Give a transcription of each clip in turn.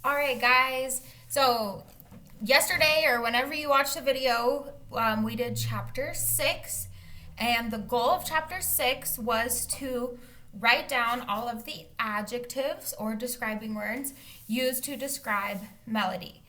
All right, guys. So, yesterday or whenever you watched the video, we did chapter 6. And the goal of chapter 6 was to write down all of the adjectives or describing words used to describe melody.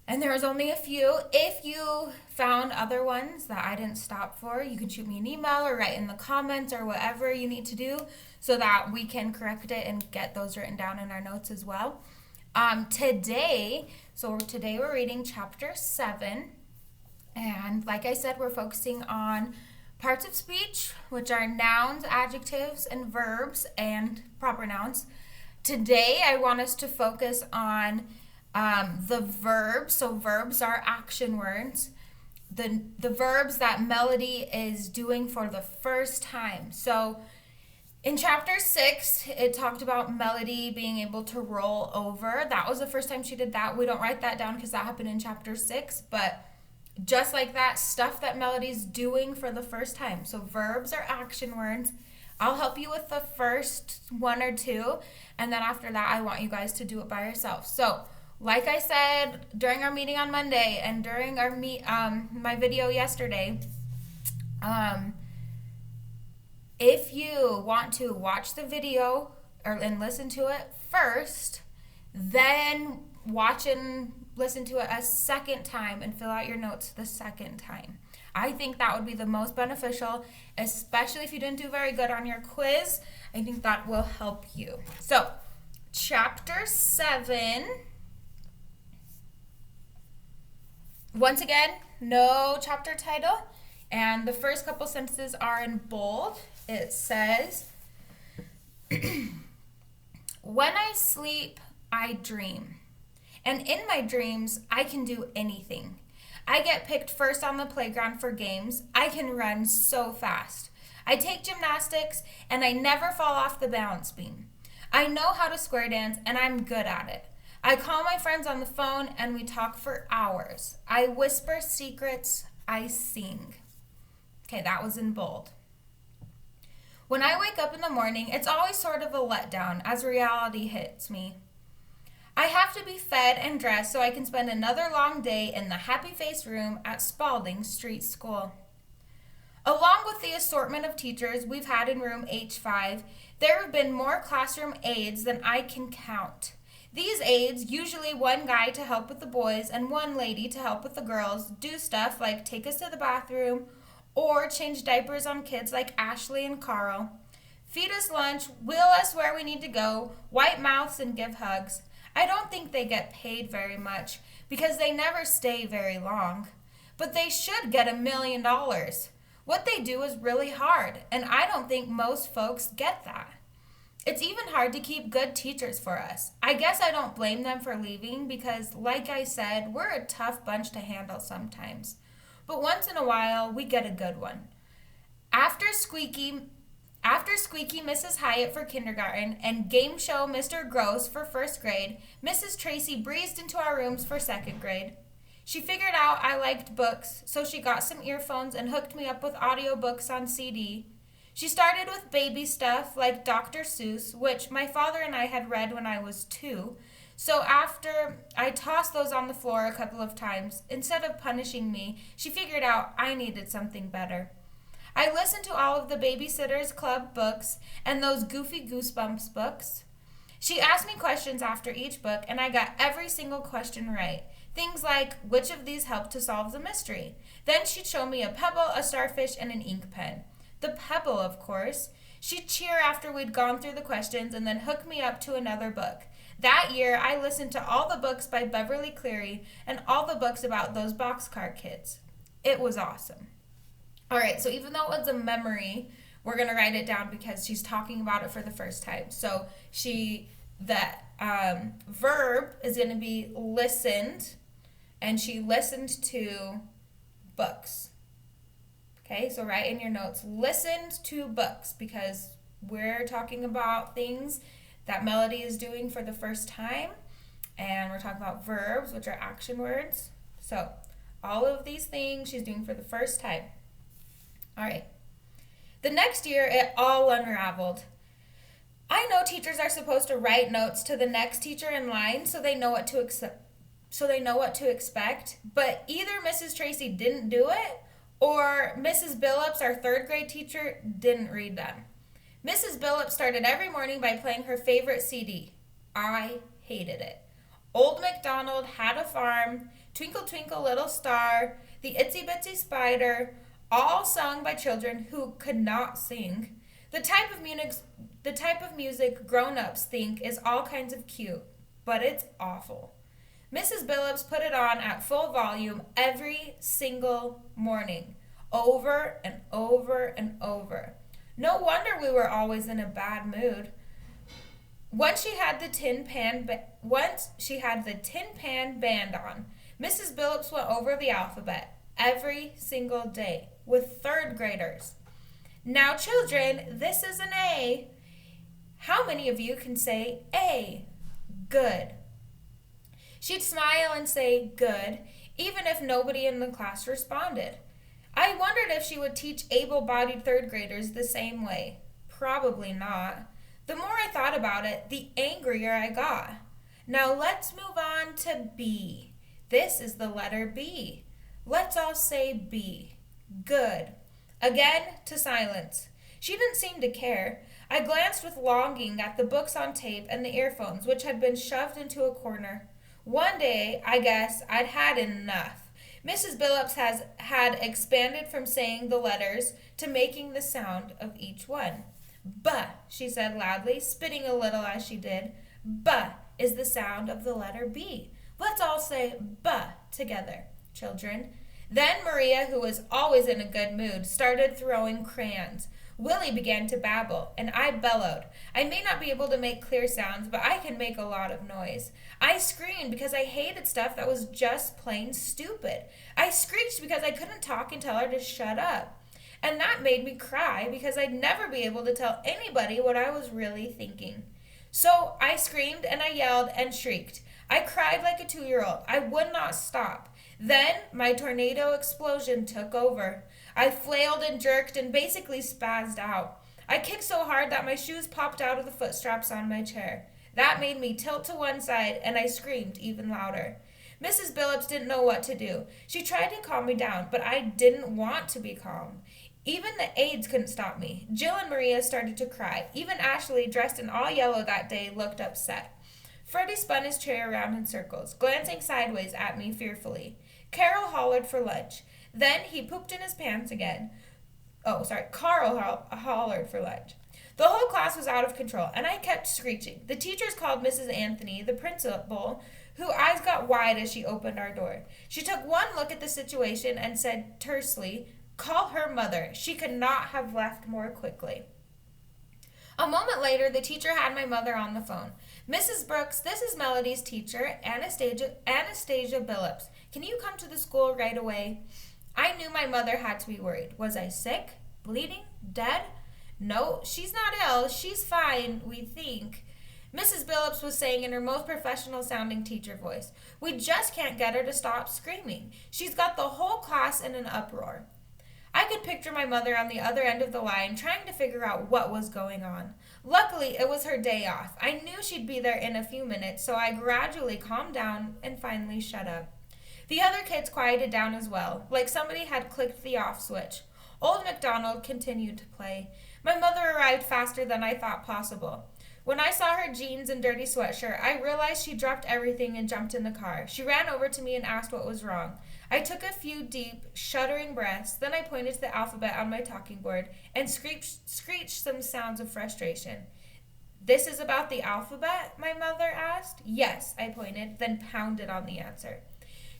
And there was only a few. If you found other ones that I didn't stop for, you can shoot me an email or write in the comments or whatever you need to do so that we can correct it and get those written down in our notes as well. Today we're reading chapter 7. And like I said, we're focusing on parts of speech, which are nouns, adjectives, and verbs, and proper nouns. Today, I want us to focus on the verbs. So verbs are action words. The verbs that Melody is doing for the first time. So in chapter 6, it talked about Melody being able to roll over. That was the first time she did that. We don't write that down because that happened in chapter 6, but just like that, stuff that Melody's doing for the first time. So verbs are action words. I'll help you with the first one or two, and then after that, I want you guys to do it by yourself. So like I said during our meeting on Monday and during our my video yesterday, if you want to watch the video and listen to it first, then watch and listen to it a second time and fill out your notes the second time. I think that would be the most beneficial, especially if you didn't do very good on your quiz. I think that will help you. So, chapter 7. Once again, no chapter title. And the first couple sentences are in bold. It says, when I sleep, I dream. And in my dreams, I can do anything. I get picked first on the playground for games. I can run so fast. I take gymnastics, and I never fall off the balance beam. I know how to square dance, and I'm good at it. I call my friends on the phone, and we talk for hours. I whisper secrets. I sing. Okay, that was in bold. When I wake up in the morning, it's always sort of a letdown as reality hits me. I have to be fed and dressed so I can spend another long day in the happy face room at Spalding Street School. Along with the assortment of teachers we've had in room H5, there have been more classroom aides than I can count. These aides, usually one guy to help with the boys and one lady to help with the girls, do stuff like take us to the bathroom or change diapers on kids like Ashley and Carl, feed us lunch, wheel us where we need to go, wipe mouths and give hugs. I don't think they get paid very much because they never stay very long. But they should get $1 million. What they do is really hard, and I don't think most folks get that. It's even hard to keep good teachers for us. I guess I don't blame them for leaving because, like I said, we're a tough bunch to handle sometimes. But once in a while, we get a good one. After Squeaky Mrs. Hyatt for kindergarten and Game Show Mr. Gross for first grade, Mrs. Tracy breezed into our rooms for second grade. She figured out I liked books, so she got some earphones and hooked me up with audiobooks on CD. She started with baby stuff like Dr. Seuss, which my father and I had read when I was 2. So after I tossed those on the floor a couple of times, instead of punishing me, she figured out I needed something better. I listened to all of the Babysitter's Club books and those Goofy Goosebumps books. She asked me questions after each book, and I got every single question right. Things like, which of these helped to solve the mystery? Then she'd show me a pebble, a starfish, and an ink pen. The pebble, of course. She'd cheer after we'd gone through the questions and then hook me up to another book. That year, I listened to all the books by Beverly Cleary and all the books about those boxcar kids. It was awesome. All right, so even though it was a memory, we're going to write it down because she's talking about it for the first time. So the verb is going to be listened, and she listened to books. Okay, so write in your notes, listened to books, because we're talking about things that Melody is doing for the first time, and we're talking about verbs, which are action words. So all of these things she's doing for the first time. All right. The next year, it all unraveled. I know teachers are supposed to write notes to the next teacher in line so they know what to expect, but either Mrs. Tracy didn't do it or Mrs. Billups, our third grade teacher, didn't read them. Mrs. Billups started every morning by playing her favorite CD. I hated it. Old MacDonald Had a Farm, Twinkle Twinkle Little Star, The Itsy Bitsy Spider, all sung by children who could not sing. The type of music grown-ups think is all kinds of cute, but it's awful. Mrs. Billups put it on at full volume every single morning, over and over and over. No wonder we were always in a bad mood. Once she had the tin pan band on, Mrs. Billups went over the alphabet every single day with third graders. Now, children, this is an A. How many of you can say A? Good. She'd smile and say, good, even if nobody in the class responded. I wondered if she would teach able-bodied third graders the same way. Probably not. The more I thought about it, the angrier I got. Now let's move on to B. This is the letter B. Let's all say B. Good. Again, to silence. She didn't seem to care. I glanced with longing at the books on tape and the earphones, which had been shoved into a corner. One day, I guess, I'd had enough. Mrs. Billups had expanded from saying the letters to making the sound of each one. "Buh," she said loudly, spitting a little as she did. "Buh is the sound of the letter B. Let's all say buh together, children." Then Maria, who was always in a good mood, started throwing crayons. Willie began to babble, and I bellowed. I may not be able to make clear sounds, but I can make a lot of noise. I screamed because I hated stuff that was just plain stupid. I screeched because I couldn't talk and tell her to shut up. And that made me cry because I'd never be able to tell anybody what I was really thinking. So I screamed and I yelled and shrieked. I cried like a 2-year-old. I would not stop. Then my tornado explosion took over. I flailed and jerked and basically spazzed out. I kicked so hard that my shoes popped out of the foot straps on my chair. That made me tilt to one side, and I screamed even louder. Mrs. Billups didn't know what to do. She tried to calm me down, but I didn't want to be calm. Even the aides couldn't stop me. Jill and Maria started to cry. Even Ashley, dressed in all yellow that day, looked upset. Freddie spun his chair around in circles, glancing sideways at me fearfully. Carol hollered for lunch. Then he pooped in his pants again. Carl hollered for lunch. The whole class was out of control, and I kept screeching. The teachers called Mrs. Anthony, the principal, whose eyes got wide as she opened our door. She took one look at the situation and said tersely, "Call her mother. She could not have left more quickly." A moment later, the teacher had my mother on the phone. "Mrs. Brooks, this is Melody's teacher, Anastasia Billups. Can you come to the school right away?" I knew my mother had to be worried. Was I sick? Bleeding? Dead? No, she's not ill. She's fine, we think. Mrs. Billups was saying in her most professional-sounding teacher voice, "We just can't get her to stop screaming. She's got the whole class in an uproar." I could picture my mother on the other end of the line trying to figure out what was going on. Luckily, it was her day off. I knew she'd be there in a few minutes, so I gradually calmed down and finally shut up. The other kids quieted down as well, like somebody had clicked the off switch. Old MacDonald continued to play. My mother arrived faster than I thought possible. When I saw her jeans and dirty sweatshirt, I realized she dropped everything and jumped in the car. She ran over to me and asked what was wrong. I took a few deep, shuddering breaths, then I pointed to the alphabet on my talking board and screeched some sounds of frustration. "This is about the alphabet?" my mother asked. "Yes," I pointed, then pounded on the answer.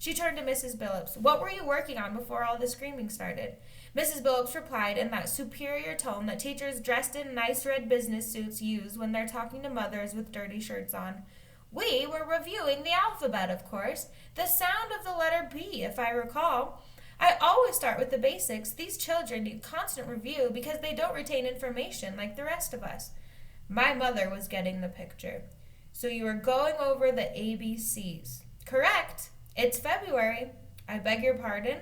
She turned to Mrs. Billups. "What were you working on before all the screaming started?" Mrs. Billups replied in that superior tone that teachers dressed in nice red business suits use when they're talking to mothers with dirty shirts on. "We were reviewing the alphabet, of course. The sound of the letter B, if I recall. I always start with the basics. These children need constant review because they don't retain information like the rest of us." My mother was getting the picture. "So you were going over the ABCs. "Correct. It's February." "I beg your pardon?"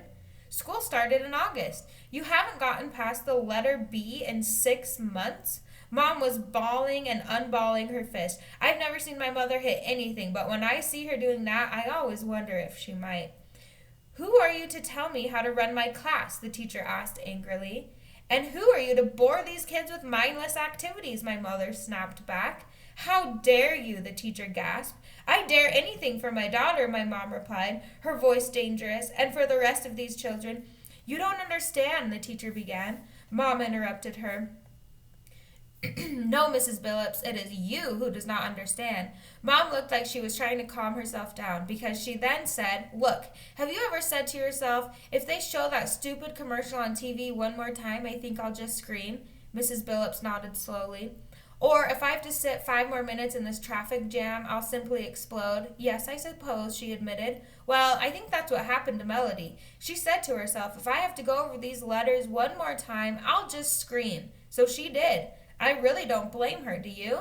"School started in August. You haven't gotten past the letter B in 6 months? Mom was bawling and unballing her fist. I've never seen my mother hit anything, but when I see her doing that, I always wonder if she might. Who are you to tell me how to run my class? The teacher asked angrily. And who are you to bore these kids with mindless activities? My mother snapped back. How dare you? The teacher gasped. I dare anything for my daughter, my mom replied, her voice dangerous, and for the rest of these children. You don't understand, the teacher began. Mom interrupted her. No, Mrs. Billups, it is you who does not understand. Mom looked like she was trying to calm herself down because she then said, Look, have you ever said to yourself, if they show that stupid commercial on TV one more time, I think I'll just scream? Mrs. Billups nodded slowly. Or if I have to sit 5 more minutes in this traffic jam, I'll simply explode. Yes, I suppose, she admitted. Well, I think that's what happened to Melody. She said to herself, if I have to go over these letters one more time, I'll just scream. So she did. I really don't blame her, do you?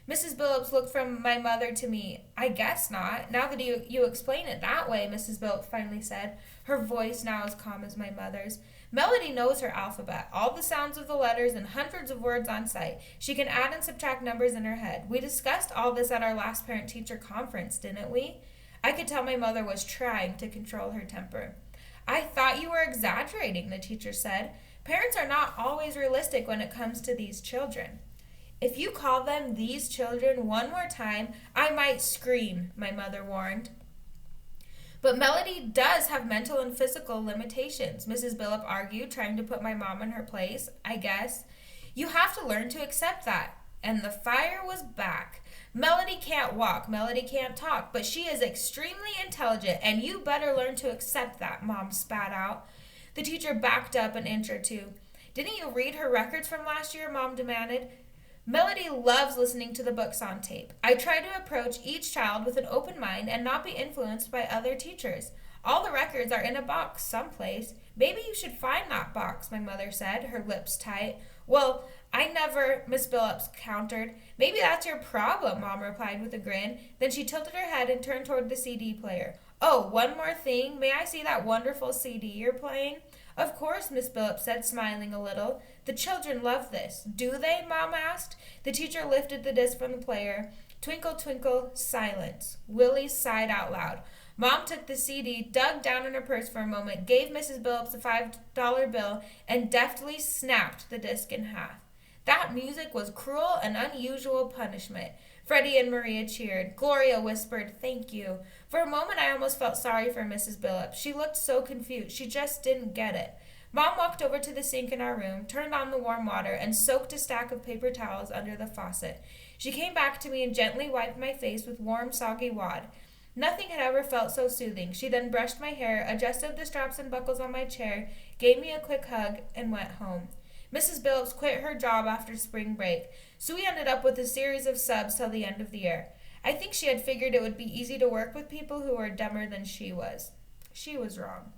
Mrs. Billups looked from my mother to me. I guess not. Now that you explain it that way, Mrs. Billups finally said, her voice now as calm as my mother's. Melody knows her alphabet, all the sounds of the letters and hundreds of words on sight. She can add and subtract numbers in her head. We discussed all this at our last parent-teacher conference, didn't we? I could tell my mother was trying to control her temper. I thought you were exaggerating, the teacher said. Parents are not always realistic when it comes to these children. If you call them these children one more time, I might scream, my mother warned. But Melody does have mental and physical limitations, Mrs. Billup argued, trying to put my mom in her place, I guess. You have to learn to accept that. And the fire was back. Melody can't walk, Melody can't talk, but she is extremely intelligent, and you better learn to accept that, Mom spat out. The teacher backed up an inch or two. Didn't you read her records from last year? Mom demanded. Melody loves listening to the books on tape. I try to approach each child with an open mind and not be influenced by other teachers. All the records are in a box someplace. Maybe you should find that box, my mother said, her lips tight. Well, I never, Miss Billups countered. Maybe that's your problem, Mom replied with a grin. Then she tilted her head and turned toward the CD player. Oh, one more thing. May I see that wonderful CD you're playing? Of course, Miss Billups said, smiling a little. The children love this. Do they? Mom asked. The teacher lifted the disc from the player. Twinkle, twinkle, silence. Willie sighed out loud. Mom took the CD, dug down in her purse for a moment, gave Mrs. Billups a $5 bill, and deftly snapped the disc in half. That music was cruel and unusual punishment. Freddie and Maria cheered. Gloria whispered, thank you. For a moment, I almost felt sorry for Mrs. Billups. She looked so confused. She just didn't get it. Mom walked over to the sink in our room, turned on the warm water, and soaked a stack of paper towels under the faucet. She came back to me and gently wiped my face with warm, soggy wad. Nothing had ever felt so soothing. She then brushed my hair, adjusted the straps and buckles on my chair, gave me a quick hug, and went home. Mrs. Billups quit her job after spring break, so we ended up with a series of subs till the end of the year. I think she had figured it would be easy to work with people who were dumber than she was. She was wrong.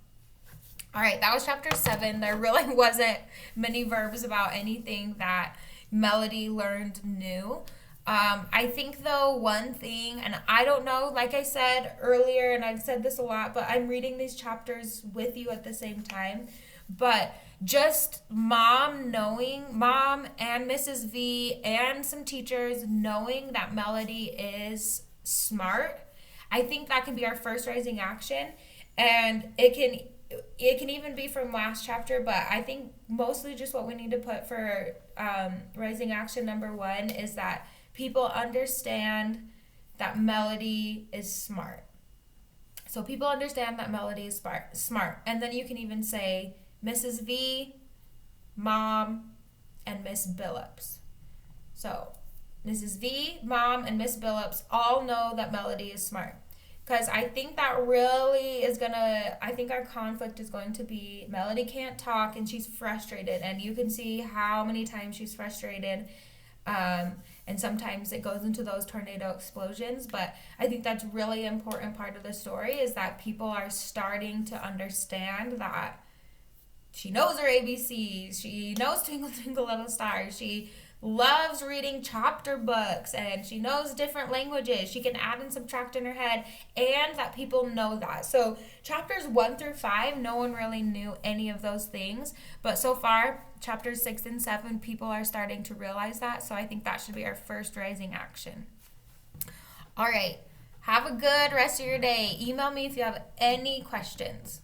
All right, that was chapter 7. There really wasn't many verbs about anything that Melody learned new. I think, though, one thing, and I don't know, like I said earlier, and I've said this a lot, but I'm reading these chapters with you at the same time, but just mom and Mrs. V and some teachers knowing that Melody is smart, I think that can be our first rising action, and it can even be from last chapter, but I think mostly just what we need to put for rising action number 1 is that people understand that Melody is smart. So people understand that Melody is smart. And then you can even say Mrs. V, Mom, and Miss Billups. So Mrs. V, Mom, and Miss Billups all know that Melody is smart. Because I think that really is I think our conflict is going to be Melody can't talk and she's frustrated. And you can see how many times she's frustrated. And sometimes it goes into those tornado explosions. But I think that's really important part of the story is that people are starting to understand that she knows her ABCs. She knows Twinkle, Twinkle, Little Star. She loves reading chapter books, and she knows different languages. She can add and subtract in her head, and that people know that. So chapters 1 through 5, no one really knew any of those things, but so far chapters 6 and 7, people are starting to realize that. So I think that should be our first rising action. All right, have a good rest of your day. Email me if you have any questions.